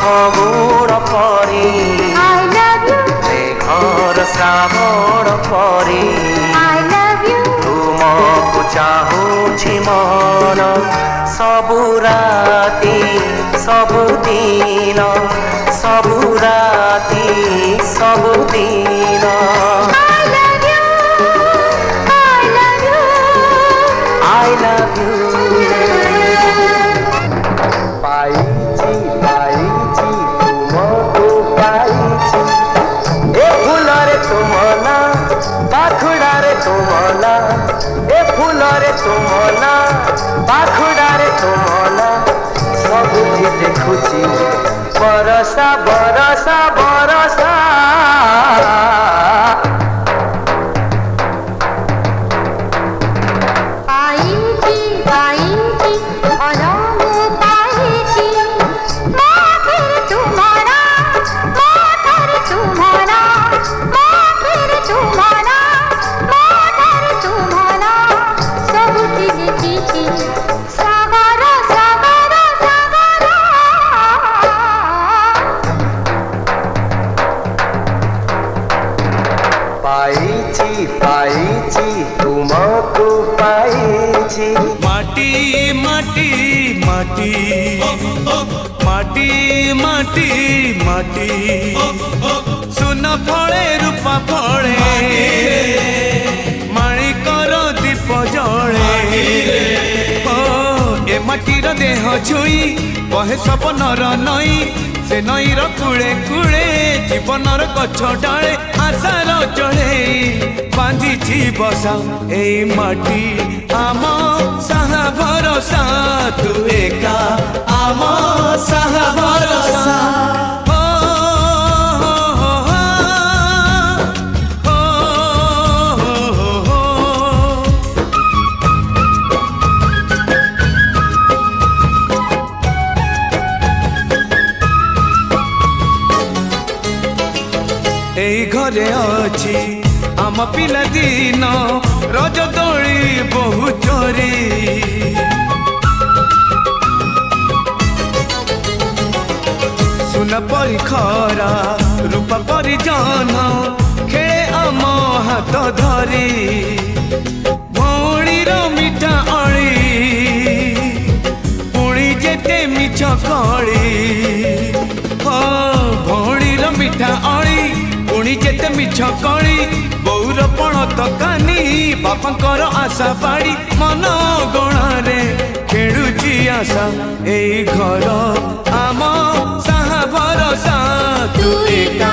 ଫଗୁଣ ପରି I love you, ମେଘର ଶ୍ରାବଣ ପରି I love you, ତୁମକୁ ଚାହୁଁଛି ମନ ସବୁ ରାତି ସବୁଦିନ ସବୁ ରାତି ସବୁଦିନ I love you, I love you, I love you ପାଇଛି ପାଇଛି ତୁମକୁ ପାଇଛି ଏ ଫୁଲରେ ତୁମ ନା ପାଖୁଡ଼ାରେ ତୁମ ନା ଏ ଫୁଲରେ ତୁମ ନା ପାଖୁଡ଼ାରେ ତୁମ ନା ସବୁଠି ଦେଖୁଛି ବରସା ବରସା ବରସା ପାଇଛି ପାଇଛି ଭଲ ମୁଁ ପାଇଛି ମୋ ଫିର ତୁମରା ମୋ ଠାରେ ତୁମରା ମୋ ଫିର ତୁମରା ମୋ ଠାରେ ତୁମରା ସବୁଠି ଦେଖିଛି ସାଗର ସାଗର ସାଗର ପାଇଛି ପାଇଛି ତୁମକୁ ପାଇଛି माटी माटी माटी माटी माटी माटी सुन फले रूपा फले माणिकर दीप जले ओ ए माटीर देह छुई कहे सपनर नई से नईर कूले कूले जीवनर गछ डाले आशार चढ़े बांधिछि बसा ए माटी आम साहा भरोसा तू एका आम साहा भरोसा ओ, हो, हो, हो, हो, हो, हो। এই ঘরে ଅଛି ଆମ ପିଲାଦିନ ରଜ ଦୋଳି ବହୁ ଚୋରି ସୁନ ପରି ଖରା ରୂପା ପରି ଜହ୍ନ ଖେଳେ ଆମ ହାତ ଧରି ଭଉଣୀର ମିଠା ଅଳି ପୁଣି ଯେତେ ମିଛ କଳି ଭଉଣୀର ମିଠା ଅଳି पुणी जेते मिछ कली बौर पण तकानी बापांकर आशा पाड़ी मन गणारे खेलुची आशा ए घर आम साहा भरोसा तू एका